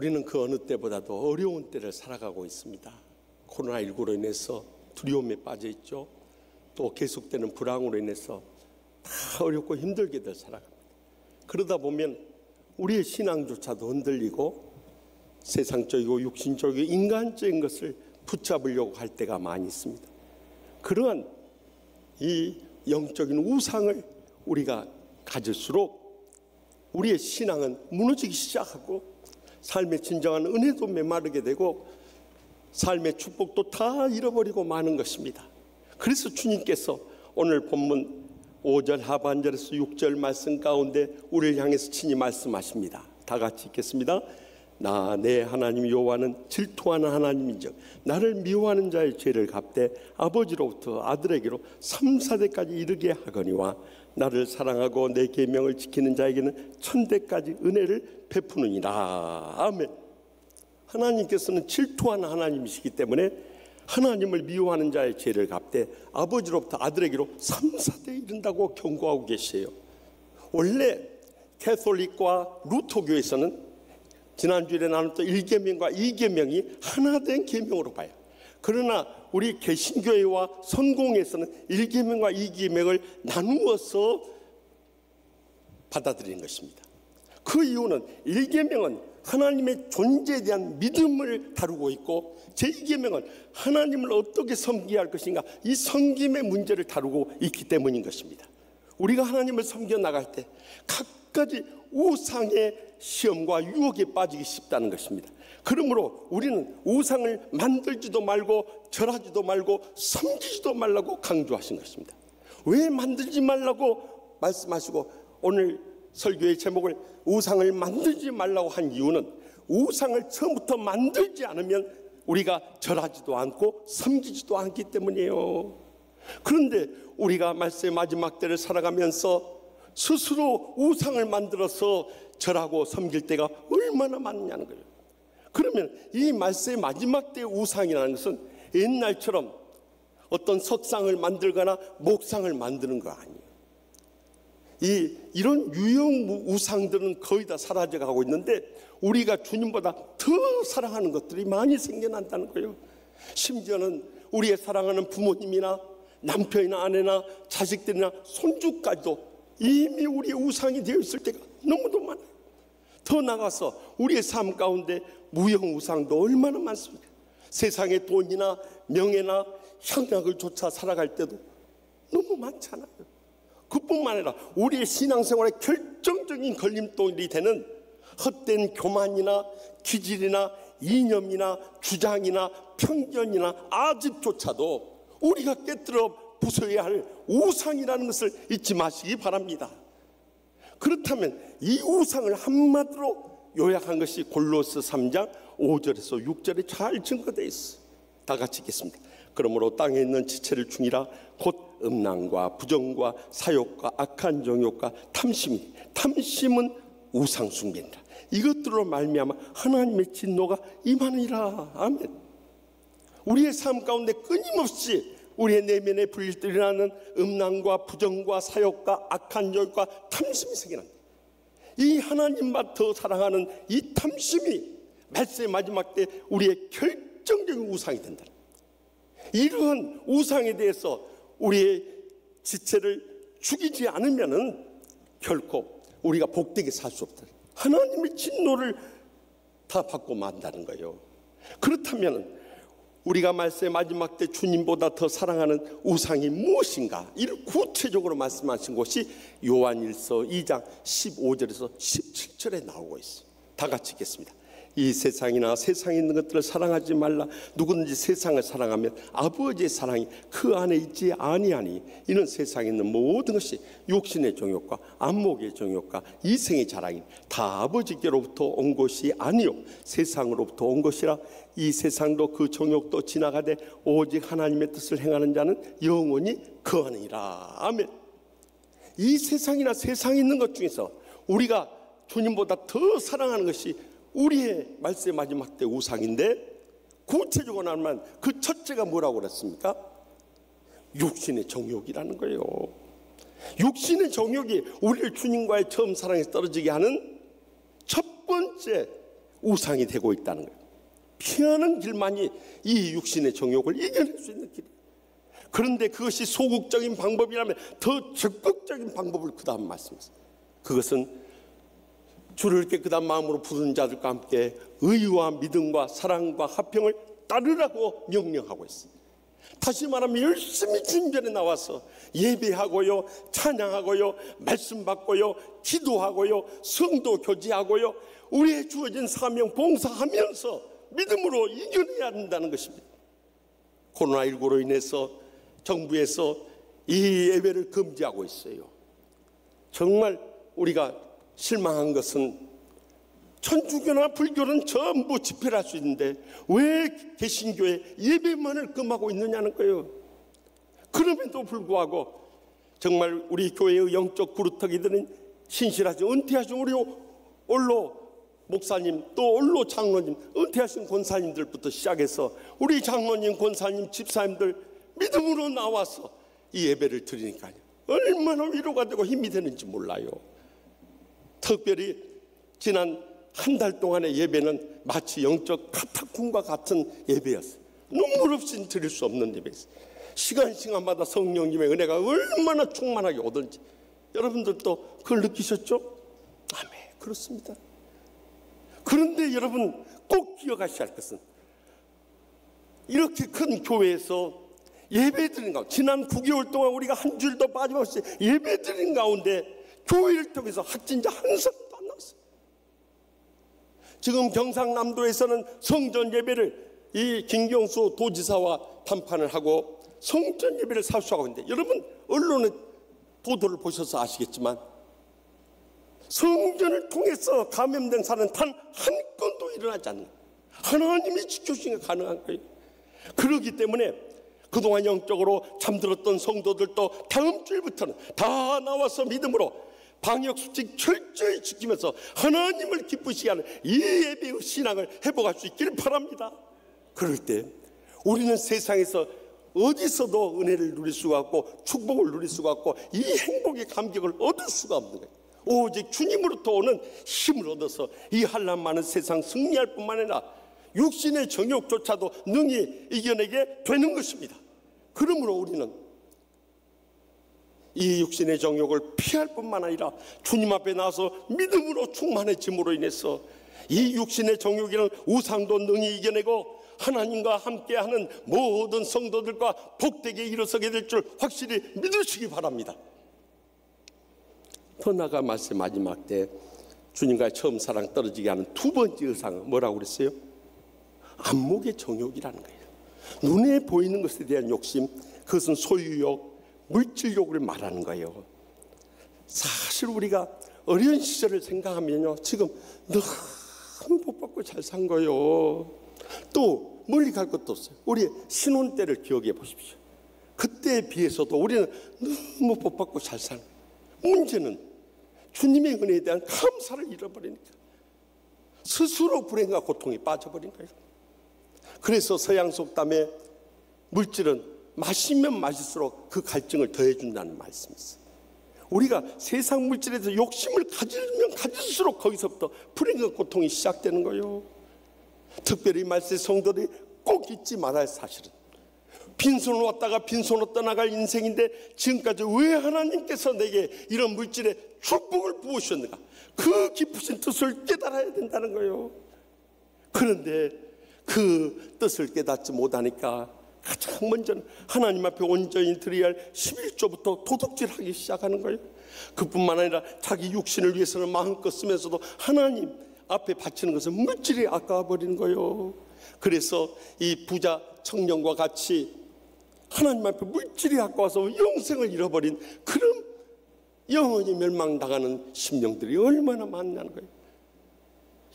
우리는 그 어느 때보다도 어려운 때를 살아가고 있습니다. 코로나19로 인해서 두려움에 빠져 있죠. 또 계속되는 불황으로 인해서 다 어렵고 힘들게들 살아갑니다. 그러다 보면 우리의 신앙조차도 흔들리고 세상적이고 육신적이고 인간적인 것을 붙잡으려고 할 때가 많이 있습니다. 그러한 이 영적인 우상을 우리가 가질수록 우리의 신앙은 무너지기 시작하고 삶의 진정한 은혜도 메마르게 되고 삶의 축복도 다 잃어버리고 마는 것입니다. 그래서 주님께서 오늘 본문 5절 하반절에서 6절 말씀 가운데 우리를 향해서 친히 말씀하십니다. 다 같이 읽겠습니다. 나 내 하나님 여호와는 질투하는 하나님인즉 나를 미워하는 자의 죄를 갚되 아버지로부터 아들에게로 3, 4대까지 이르게 하거니와 나를 사랑하고 내 계명을 지키는 자에게는 1000대까지 은혜를 베푸느니라. 아멘. 하나님께서는 질투하는 하나님이시기 때문에 하나님을 미워하는 자의 죄를 갚되 아버지로부터 아들에게로 3, 4대 이른다고 경고하고 계세요. 원래 캐톨릭과 루터교에서는 지난주에 나눴던 1계명과 2계명이 하나된 계명으로 봐요. 그러나 우리 개신교회와 선공에서는 1계명과 2계명을 나누어서 받아들이는 것입니다. 그 이유는 1계명은 하나님의 존재에 대한 믿음을 다루고 있고 제2계명은 하나님을 어떻게 섬겨야 할 것인가, 이 섬김의 문제를 다루고 있기 때문인 것입니다. 우리가 하나님을 섬겨 나갈 때 각가지 우상의 시험과 유혹에 빠지기 쉽다는 것입니다. 그러므로 우리는 우상을 만들지도 말고 절하지도 말고 섬기지도 말라고 강조하신 것입니다. 왜 만들지 말라고 말씀하시고 오늘 설교의 제목을 우상을 만들지 말라고 한 이유는 우상을 처음부터 만들지 않으면 우리가 절하지도 않고 섬기지도 않기 때문이에요. 그런데 우리가 말씀의 마지막 때를 살아가면서 스스로 우상을 만들어서 절하고 섬길 때가 얼마나 많냐는 거예요. 그러면 이 말씀의 마지막 때의 우상이라는 것은 옛날처럼 어떤 석상을 만들거나 목상을 만드는 거 아니에요. 이런 유형 우상들은 거의 다 사라져가고 있는데 우리가 주님보다 더 사랑하는 것들이 많이 생겨난다는 거예요. 심지어는 우리의 사랑하는 부모님이나 남편이나 아내나 자식들이나 손주까지도 이미 우리의 우상이 되어 있을 때가 너무도 많아요. 더 나가서 우리의 삶 가운데 무형 우상도 얼마나 많습니까? 세상의 돈이나 명예나 향락을 쫓아 살아갈 때도 너무 많잖아요. 그뿐만 아니라 우리의 신앙생활의 결정적인 걸림돌이 되는 헛된 교만이나 기질이나 이념이나 주장이나 편견이나 아집조차도 우리가 깨뜨려 부숴야 할 우상이라는 것을 잊지 마시기 바랍니다. 그렇다면 이 우상을 한마디로 요약한 것이 골로새 3장 5절에서 6절에 잘 증거되어 있어요. 다 같이 읽겠습니다. 그러므로 땅에 있는 지체를 중이라 곧 음란과 부정과 사욕과 악한 정욕과 탐심은 우상 숭배니라. 이것들로 말미암아 하나님의 진노가 임하느니라. 아멘. 우리의 삶 가운데 끊임없이 우리의 내면에 일어나는 음란과 부정과 사욕과 악한 정욕과 탐심이 생겨납니다. 이 하나님만 더 사랑하는 이 탐심이 말세의 마지막 때 우리의 결정적인 우상이 된다. 이러한 우상에 대해서 우리의 지체를 죽이지 않으면은 결코 우리가 복되게 살 수 없다. 하나님의 진노를 다 받고 만다는 거예요. 그렇다면 우리가 말세의 마지막 때 주님보다 더 사랑하는 우상이 무엇인가, 이를 구체적으로 말씀하신 것이 요한일서 2장 15절에서 17절에 나오고 있어요. 다 같이 읽겠습니다. 이 세상이나 세상에 있는 것들을 사랑하지 말라. 누구든지 세상을 사랑하면 아버지의 사랑이 그 안에 있지 아니하니 이는 세상에 있는 모든 것이 육신의 정욕과 안목의 정욕과 이생의 자랑이 다 아버지께로부터 온 것이 아니요 세상으로부터 온 것이라. 이 세상도 그 정욕도 지나가되 오직 하나님의 뜻을 행하는 자는 영원히 거하느니라. 아멘. 이 세상이나 세상에 있는 것 중에서 우리가 주님보다 더 사랑하는 것이 우리의 말세의 마지막 때 우상인데, 구체적으로 말하면 그 첫째가 뭐라고 그랬습니까? 육신의 정욕이라는 거예요. 육신의 정욕이 우리를 주님과의 처음 사랑에서 떨어지게 하는 첫 번째 우상이 되고 있다는 거예요. 피하는 길만이 이 육신의 정욕을 이겨낼 수 있는 길이에요. 그런데 그것이 소극적인 방법이라면 더 적극적인 방법을 그 다음 말씀하셨어요. 그것은 주를 깨끗한 마음으로 부르는 자들과 함께 의와 믿음과 사랑과 화평을 따르라고 명령하고 있어요. 다시 말하면 열심히 주님전에 나와서 예배하고요, 찬양하고요, 말씀 받고요, 기도하고요, 성도 교제하고요, 우리의 주어진 사명 봉사하면서 믿음으로 이겨내야 한다는 것입니다. 코로나19로 인해서 정부에서 이 예배를 금지하고 있어요. 정말 우리가 실망한 것은 천주교나 불교는 전부 집회를 할 수 있는데 왜 개신교회 예배만을 금하고 있느냐는 거예요. 그럼에도 불구하고 정말 우리 교회의 영적 구루터기들은 신실하신 은퇴하신 우리 올로 목사님, 또 올로 장로님, 은퇴하신 권사님들부터 시작해서 우리 장로님, 권사님, 집사님들 믿음으로 나와서 이 예배를 드리니까요, 얼마나 위로가 되고 힘이 되는지 몰라요. 특별히 지난 한 달 동안의 예배는 마치 영적 카타콤과 같은 예배였어요. 눈물 없이 드릴 수 없는 예배였어요. 시간마다 성령님의 은혜가 얼마나 충만하게 오든지 여러분들도 그걸 느끼셨죠? 아멘, 그렇습니다. 그런데 여러분 꼭 기억하셔야 할 것은 이렇게 큰 교회에서 예배드린 가운데 지난 9개월 동안 우리가 한 주일도 빠짐없이 예배드린 가운데 교회를 통해서 확진자 한 사람도 안 나왔어요. 지금 경상남도에서는 성전 예배를 이 김경수 도지사와 담판을 하고 성전 예배를 사수하고 있는데 여러분 언론의 보도를 보셔서 아시겠지만 성전을 통해서 감염된 사람은 단 한 건도 일어나지 않는, 하나님이 지켜주시니까 가능한 거예요. 그렇기 때문에 그동안 영적으로 잠들었던 성도들도 다음 주일부터는 다 나와서 믿음으로 방역수칙 철저히 지키면서 하나님을 기쁘시게 하는 이 예배의 신앙을 회복할 수 있기를 바랍니다. 그럴 때 우리는 세상에서 어디서도 은혜를 누릴 수가 없고 축복을 누릴 수가 없고 이 행복의 감격을 얻을 수가 없는 거예요. 오직 주님으로부터 오는 힘을 얻어서 이 한란 많은 세상 승리할 뿐만 아니라 육신의 정욕조차도 능히 이겨내게 되는 것입니다. 그러므로 우리는 이 육신의 정욕을 피할 뿐만 아니라 주님 앞에 나와서 믿음으로 충만해짐으로 인해서 이 육신의 정욕이라는 우상도 능히 이겨내고 하나님과 함께하는 모든 성도들과 복되게 일어서게 될 줄 확실히 믿으시기 바랍니다. 더 나아가 말씀 마지막 때 주님과의 처음 사랑 떨어지게 하는 두 번째 의상은 뭐라고 그랬어요? 안목의 정욕이라는 거예요. 눈에 보이는 것에 대한 욕심, 그것은 소유욕, 물질욕을 말하는 거예요. 사실 우리가 어려운 시절을 생각하면요, 지금 너무 복 받고 잘 산 거예요. 또 멀리 갈 것도 없어요. 우리 신혼 때를 기억해 보십시오. 그때에 비해서도 우리는 너무 복 받고 잘 사는 거예요. 문제는 주님의 은혜에 대한 감사를 잃어버리니까 스스로 불행과 고통에 빠져버린 거예요. 그래서 서양 속담에 물질은 마시면 마실수록 그 갈증을 더해준다는 말씀이 있어요. 우리가 세상 물질에 대해서 욕심을 가지면 가질수록 거기서부터 불행과 고통이 시작되는 거예요. 특별히 말세 성도들이 꼭 잊지 말아야 할 사실은 빈손으로 왔다가 빈손으로 떠나갈 인생인데 지금까지 왜 하나님께서 내게 이런 물질의 축복을 부으셨는가, 그 깊으신 뜻을 깨달아야 된다는 거예요. 그런데 그 뜻을 깨닫지 못하니까 가장 먼저는 하나님 앞에 온전히 드려야 할 11조부터 도둑질하기 시작하는 거예요. 그뿐만 아니라 자기 육신을 위해서는 마음껏 쓰면서도 하나님 앞에 바치는 것은 물질이 아까워버리는 거예요. 그래서 이 부자 청년과 같이 하나님 앞에 물질이 아까워서 영생을 잃어버린 그런 영원히 멸망당하는 심령들이 얼마나 많냐는 거예요.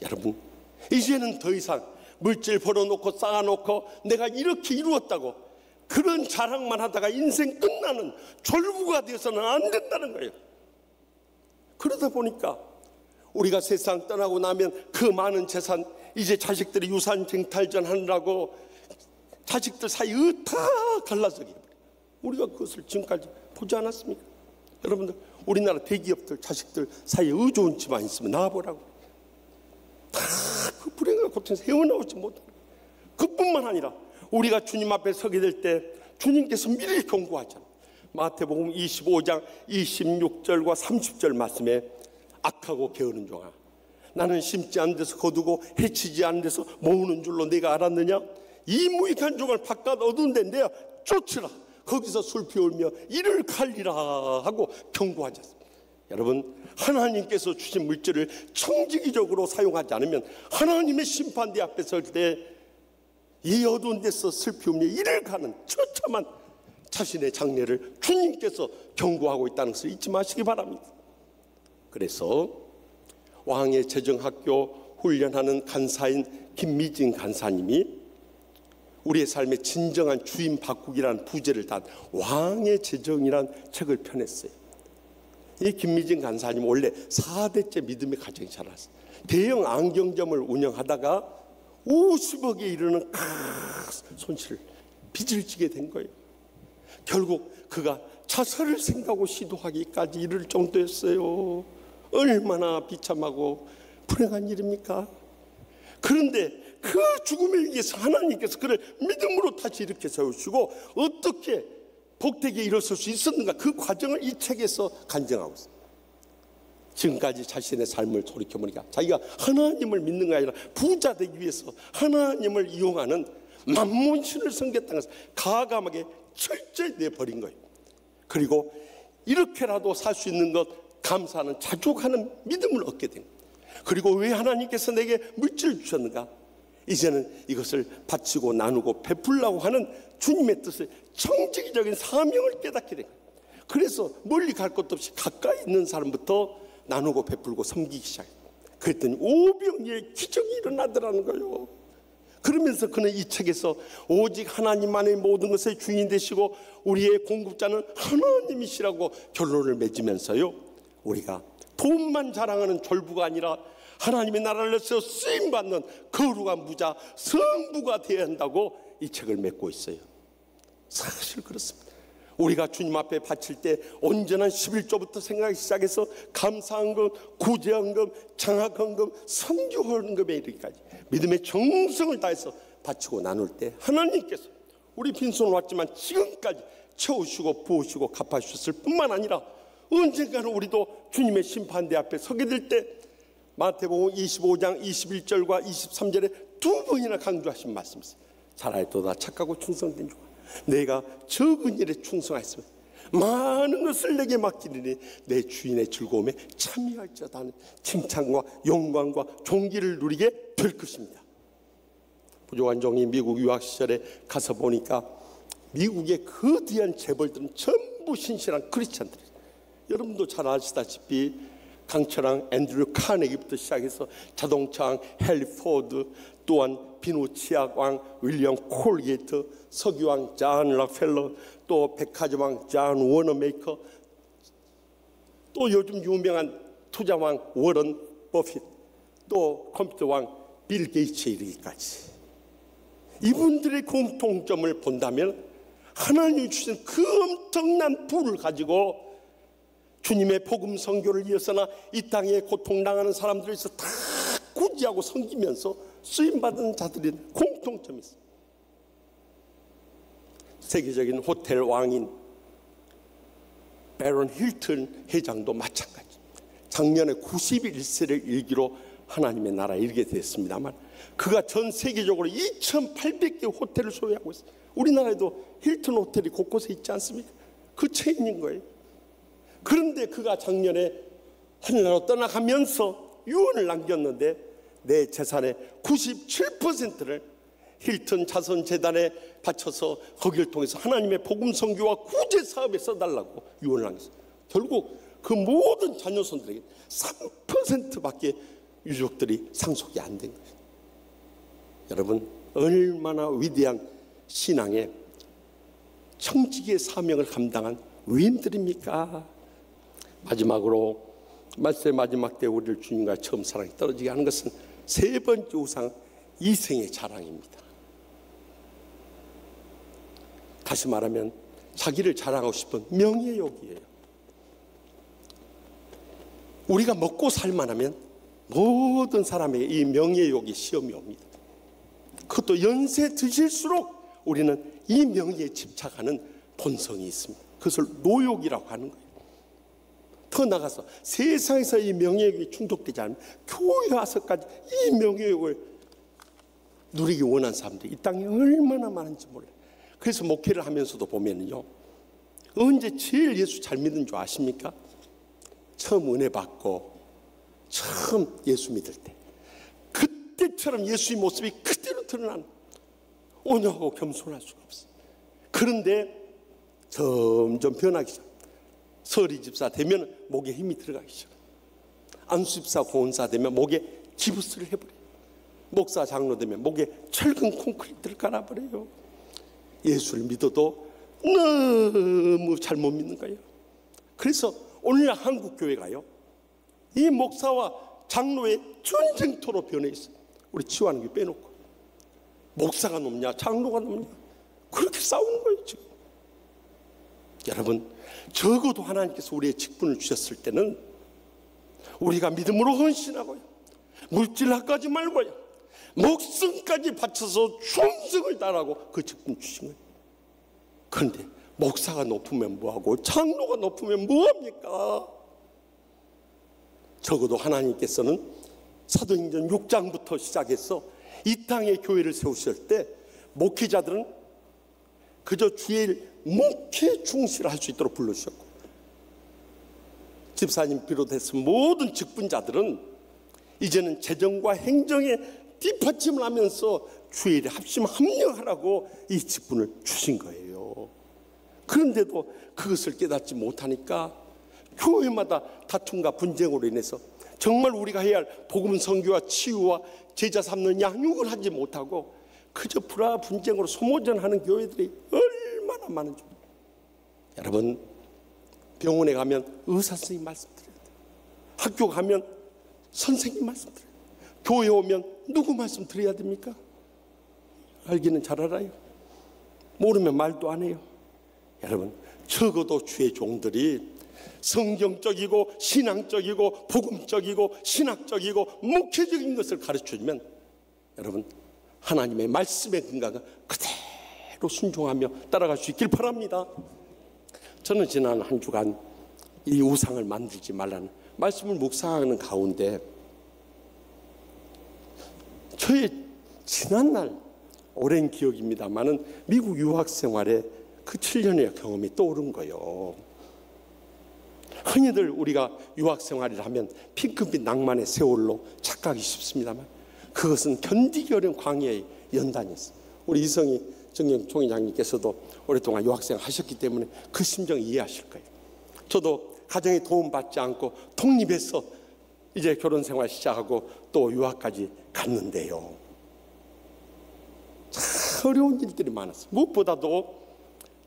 여러분, 이제는 더 이상 물질 벌어놓고 쌓아놓고 내가 이렇게 이루었다고 그런 자랑만 하다가 인생 끝나는 졸부가 되어서는 안 된다는 거예요. 그러다 보니까 우리가 세상 떠나고 나면 그 많은 재산 이제 자식들이 유산 쟁탈전 하느라고 자식들 사이에 다 갈라서게 해버려요. 우리가 그것을 지금까지 보지 않았습니까? 여러분들, 우리나라 대기업들 자식들 사이에 의좋은 집안 있으면 나와보라고. 다 그 불행과 고통에서 헤어나오지 못하는 거예요. 그뿐만 아니라 우리가 주님 앞에 서게 될 때 주님께서 미리 경고하잖아요. 마태복음 25장 26절과 30절 말씀에 악하고 게으른 종아, 나는 심지 않은 데서 거두고 해치지 않은 데서 모으는 줄로 네가 알았느냐? 이 무익한 종을 바깥 어두운 데 내어 쫓으라. 거기서 술피 울며 이를 갈리라 하고 경고하지 않습니다. 여러분, 하나님께서 주신 물질을 청지기적으로 사용하지 않으면 하나님의 심판대 앞에 설 때 이 어두운 데서 슬피 울며 이를 가는 처참한 자신의 장래를 주님께서 경고하고 있다는 것을 잊지 마시기 바랍니다. 그래서 왕의 재정학교 훈련하는 간사인 김미진 간사님이 우리의 삶의 진정한 주인 바꾸기라는 부제를 단 왕의 재정이라는 책을 펴냈어요. 이 김미진 간사님 원래 4대째 믿음의 가정이 자랐어요. 대형 안경점을 운영하다가 50억에 이르는 큰 손실을, 빚을 지게 된 거예요. 결국 그가 자살을 생각하고 시도하기까지 이를 정도였어요. 얼마나 비참하고 불행한 일입니까? 그런데 그 죽음을 위해서 하나님께서 그를 믿음으로 다시 이렇게 세우시고 어떻게 복되게 일어설 수 있었는가, 그 과정을 이 책에서 간증하고 있습니다. 지금까지 자신의 삶을 돌이켜보니까 자기가 하나님을 믿는 게 아니라 부자 되기 위해서 하나님을 이용하는 만몬신을 섬겼다는 것을 가감하게 철저히 내버린 거예요. 그리고 이렇게라도 살 수 있는 것 감사하는 자족하는 믿음을 얻게 된 거예요. 그리고 왜 하나님께서 내게 물질을 주셨는가? 이제는 이것을 바치고 나누고 베풀라고 하는 주님의 뜻을 청지기적인 사명을 깨닫게 된 거예요. 그래서 멀리 갈 것도 없이 가까이 있는 사람부터 나누고 베풀고 섬기기 시작해요. 그랬더니 오병이의 기적이 일어나더라는 거예요. 그러면서 그는 이 책에서 오직 하나님만의 모든 것의 주인 되시고 우리의 공급자는 하나님이시라고 결론을 맺으면서요, 우리가 돈만 자랑하는 졸부가 아니라 하나님의 나라를 위해서 쓰임받는 거룩한 부자, 성부가 되어야 한다고 이 책을 맺고 있어요. 사실 그렇습니다. 우리가 주님 앞에 바칠 때 온전한 11조부터 생각하기 시작해서 감사헌금, 구제헌금, 장학헌금, 선교헌금에 이르기까지 믿음의 정성을 다해서 바치고 나눌 때 하나님께서 우리 빈손으로 왔지만 지금까지 채우시고 부으시고 갚아주셨을 뿐만 아니라 언젠가는 우리도 주님의 심판대 앞에 서게 될 때 마태복음 25장 21절과 23절에 두 번이나 강조하신 말씀이 있어요. 잘하였도다 착하고 충성된 종아, 내가 적은 일에 충성하였으면 많은 것을 내게 맡기리니 내 주인의 즐거움에 참여할지어다 하는 칭찬과 영광과 존귀를 누리게 될 것입니다. 부족한 종이 미국 유학 시절에 가서 보니까 미국의 거대한 재벌들은 전부 신실한 크리스찬들이에요. 여러분도 잘 아시다시피 강철왕 앤드류 카네기부터 시작해서 자동차왕 헨리 포드, 또한 비누치약왕 윌리엄 콜게이트, 석유왕 존 락펠러, 또 백화점왕 존 워너메이커, 또 요즘 유명한 투자왕 워런 버핏, 또 컴퓨터왕 빌 게이츠에 이르기까지 이분들의 공통점을 본다면 하나님이 주신 그 엄청난 부를 가지고 주님의 복음 선교를 위해서나 이 땅에 고통당하는 사람들을 위해서 다 구제하고 섬기면서 쓰임받은 자들의 공통점이 있습니다. 세계적인 호텔 왕인 베런 힐튼 회장도 마찬가지. 작년에 91세를 일기로 하나님의 나라에 이르게 됐습니다만 그가 전 세계적으로 2,800개 호텔을 소유하고 있어요. 우리나라에도 힐튼 호텔이 곳곳에 있지 않습니까? 그 체인인 거예요. 그런데 그가 작년에 하늘나라로 떠나가면서 유언을 남겼는데 내 재산의 97%를 힐튼 자선재단에 바쳐서 거기를 통해서 하나님의 복음 선교와 구제 사업에 써달라고 유언을 남겼어요. 결국 그 모든 자녀손들에게 3%밖에 유족들이 상속이 안 된 거예요. 여러분, 얼마나 위대한 신앙의 청지기의 사명을 감당한 위인들입니까? 마지막으로 말씀의 마지막 때 우리를 주님과 처음 사랑이 떨어지게 하는 것은 세 번째 우상, 이생의 자랑입니다. 다시 말하면 자기를 자랑하고 싶은 명예욕이에요. 우리가 먹고 살만하면 모든 사람에게 이 명예욕이 시험이 옵니다. 그것도 연세 드실수록 우리는 이 명예에 집착하는 본성이 있습니다. 그것을 노욕이라고 하는 거예요. 더 나가서 세상에서 이 명예욕이 충족되지 않으면 교회 와서까지 이 명예욕을 누리기 원하는 사람들이 이 땅에 얼마나 많은지 몰라요. 그래서 목회를 하면서도 보면요, 언제 제일 예수 잘 믿는 줄 아십니까? 처음 은혜 받고 처음 예수 믿을 때, 그때처럼 예수의 모습이 그대로 드러나는, 온유하고 겸손할 수가 없어요. 그런데 점점 변하기 시작. 서리 집사 되면 목에 힘이 들어가기 시작. 안수 집사 고은사 되면 목에 기부스를 해버려요. 목사 장로 되면 목에 철근 콘크리트를 깔아버려요. 예수를 믿어도 너무 잘못 믿는 거예요. 그래서 오늘날 한국 교회가요, 이 목사와 장로의 전쟁터로 변해 있어요. 우리 치유하는 게 빼놓고 목사가 높냐 장로가 높냐 그렇게 싸우는 거예요 지금. 여러분, 적어도 하나님께서 우리의 직분을 주셨을 때는 우리가 믿음으로 헌신하고요, 물질학까지 말고요, 목숨까지 바쳐서 충성을 다하고 그 직분 주신 거예요. 그런데 목사가 높으면 뭐하고 장로가 높으면 뭐합니까? 적어도 하나님께서는 사도행전 6장부터 시작해서 이 땅에 교회를 세우실 때 목회자들은 그저 주의 목회 충실을 할 수 있도록 불러주셨고, 집사님 비롯해서 모든 직분자들은 이제는 재정과 행정에 뒷받침을 하면서 주의 일에 합심합력하라고 이 직분을 주신 거예요. 그런데도 그것을 깨닫지 못하니까 교회마다 다툼과 분쟁으로 인해서 정말 우리가 해야 할 복음 선교와 치유와 제자 삼는 양육을 하지 못하고 그저 불화 분쟁으로 소모전하는 교회들이 얼마나 많은지. 여러분, 병원에 가면 의사 선생님 말씀드려야 돼요. 학교 가면 선생님 말씀드려야 돼요. 교회 오면 누구 말씀드려야 됩니까? 알기는 잘 알아요. 모르면 말도 안 해요. 여러분, 적어도 주의 종들이 성경적이고 신앙적이고 복음적이고 신학적이고 목회적인 것을 가르쳐주면 여러분, 하나님의 말씀의 근간을 그대로 순종하며 따라갈 수 있길 바랍니다. 저는 지난 한 주간 이 우상을 만들지 말라는 말씀을 묵상하는 가운데 저의 지난날 오랜 기억입니다만은 미국 유학 생활의 그 7년의 경험이 떠오른 거예요. 흔히들 우리가 유학 생활을 하면 핑크빛 낭만의 세월로 착각이 쉽습니다만 그것은 견디기 어려운 광야의 연단이었어요. 우리 이성희 정경 총회장님께서도 오랫동안 유학생 하셨기 때문에 그 심정 이해하실 거예요. 저도 가정에 도움받지 않고 독립해서 이제 결혼 생활 시작하고 또 유학까지 갔는데요, 참 어려운 일들이 많았어요. 무엇보다도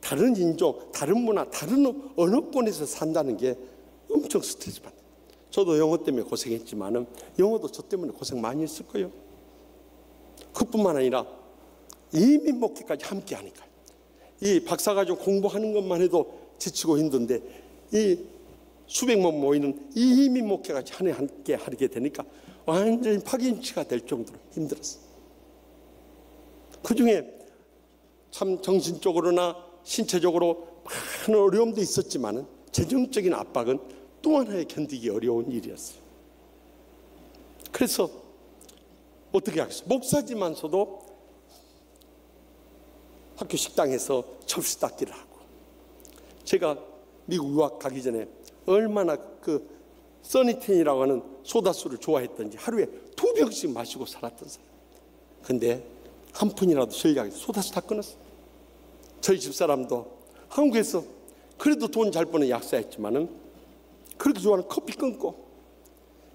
다른 인종, 다른 문화, 다른 언어권에서 산다는 게 엄청 스트레스 받아요. 저도 영어 때문에 고생했지만은 영어도 저 때문에 고생 많이 했을 거예요. 그뿐만 아니라 이민 목회까지 함께 하니까 이 박사과정 공부하는 것만 해도 지치고 힘든데 이 수백만 모이는 이 이민 목회까지 함께 하게 되니까 완전히 파김치가 될 정도로 힘들었어요. 그중에 참 정신적으로나 신체적으로 많은 어려움도 있었지만은 재정적인 압박은 또 하나의 견디기 어려운 일이었어요. 그래서 어떻게 하겠어요? 목사지만서도 학교 식당에서 접시 닦기를 하고, 제가 미국 유학 가기 전에 얼마나 그 써니텐이라고 하는 소다수를 좋아했던지 하루에 2병씩 마시고 살았던 사람. 근데 한 푼이라도 절약해서 소다수 다 끊었어요. 저희 집사람도 한국에서 그래도 돈 잘 버는 약사였지만은 그렇게 좋아하는 커피 끊고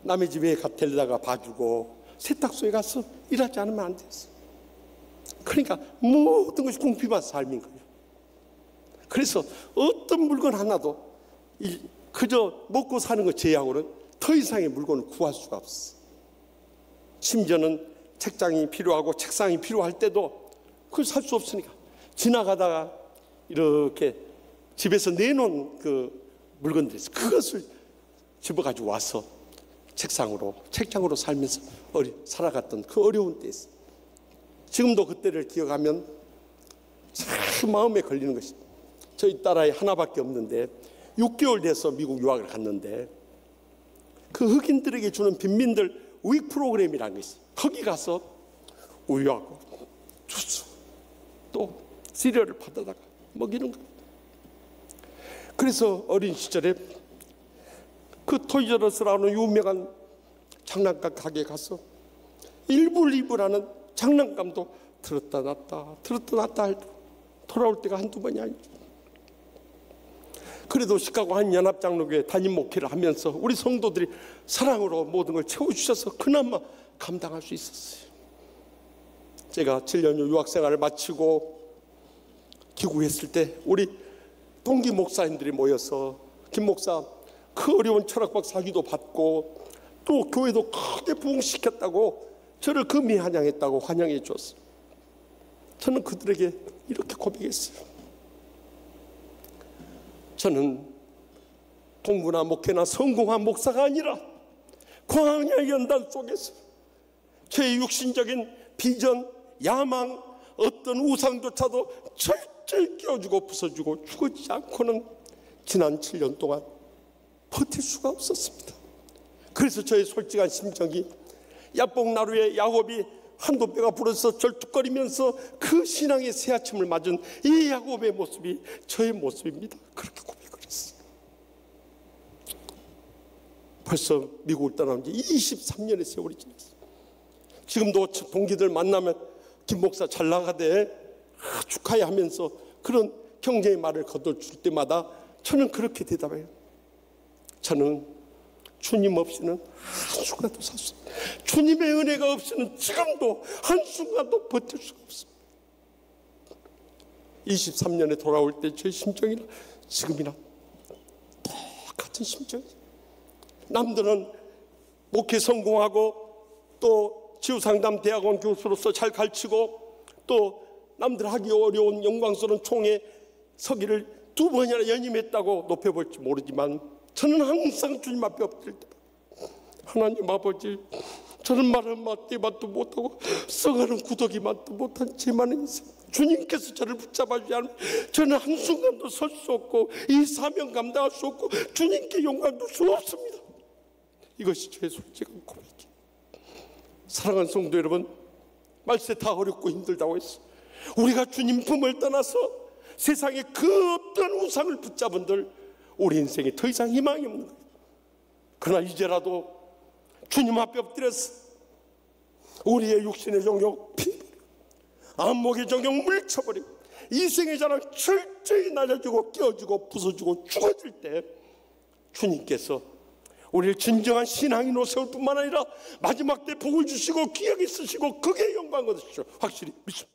남의 집에 데려다가 봐주고 세탁소에 가서 일하지 않으면 안 됐어요. 그러니까 모든 것이 궁핍한 삶인 거예요. 그래서 어떤 물건 하나도 그저 먹고 사는 것 제약으로는 더 이상의 물건을 구할 수가 없어. 심지어는 책장이 필요하고 책상이 필요할 때도 그걸 살 수 없으니까 지나가다가 이렇게 집에서 내놓은 그 물건들이 있어. 그것을 집어가지고 와서 책장으로 살면서 살아갔던 그 어려운 때였어요. 지금도 그때를 기억하면 참 마음에 걸리는 것입니다. 저희 딸아이 하나밖에 없는데 6개월 돼서 미국 유학을 갔는데 그 흑인들에게 주는 빈민들 우익 프로그램이라는 게 있어요. 거기 가서 우유하고 주스 또 시리얼을 받아다가 먹이는 거예요. 그래서 어린 시절에 그 토이저러스라는 유명한 장난감 가게에 가서 일불이불하는 장난감도 들었다 놨다 할 때 돌아올 때가 한두 번이 아니죠. 그래도 시카고 한연합장로교회 담임 목회를 하면서 우리 성도들이 사랑으로 모든 걸 채워주셔서 그나마 감당할 수 있었어요. 제가 7년 유학생활을 마치고 귀국했을 때 우리 동기 목사님들이 모여서 김 목사 그 어려운 철학박 사기도 받고 또 교회도 크게 부흥시켰다고 저를 금이 환영했다고 환영해 주었어요. 저는 그들에게 이렇게 고백했어요. 저는 공부나 목회나 성공한 목사가 아니라 광야 연단 속에서 제 육신적인 비전, 야망, 어떤 우상조차도 철저히 깨워주고 부숴주고 죽어지지 않고는 지난 7년 동안 버틸 수가 없었습니다. 그래서 저의 솔직한 심정이 야복나루의 야곱이 한도 뼈가 부러져서 절뚝거리면서 그 신앙의 새아침을 맞은 이 야곱의 모습이 저의 모습입니다. 그렇게 고백을 했어요. 벌써 미국을 떠난 지 23년의 세월이 지났어요. 지금도 동기들 만나면 김 목사 잘 나가대 축하해 하면서 그런 경제의 말을 거둬줄 때마다 저는 그렇게 대답해요. 저는 주님 없이는 한순간도 살 수 없습니다. 주님의 은혜가 없이는 지금도 한순간도 버틸 수가 없습니다. 23년에 돌아올 때 제 심정이나 지금이나 똑같은 심정이에요. 남들은 목회 성공하고 또 지구상담대학원 교수로서 잘 가르치고 또 남들 하기 어려운 영광스러운 총회 서기를 2번이나 연임했다고 높여볼지 모르지만 저는 항상 주님 앞에 엎드릴 때 하나님 아버지, 저는 말을 맞대만도 못하고 써가는 구더기만도 못한 제 많은 인생, 주님께서 저를 붙잡아주지 않으면 저는 한순간도 설 수 없고 이 사명 감당할 수 없고 주님께 영광 줄 수 없습니다. 이것이 저의 솔직한 고백이에요. 사랑하는 성도 여러분, 말세 다 어렵고 힘들다고 했어. 우리가 주님 품을 떠나서 세상에 그 어떤 우상을 붙잡은들 우리 인생에 더 이상 희망이 없는 거예요. 그러나 이제라도 주님 앞에 엎드려서 우리의 육신의 정욕 피버리고 안목의 정욕 물쳐버리고 이생의 자랑 철저히 날려주고 깨워주고 부숴주고 죽어질 때 주님께서 우리를 진정한 신앙인으로 세울 뿐만 아니라 마지막 때 복을 주시고 기억이 쓰시고 그게 영광 얻으시죠. 확실히 믿습니다.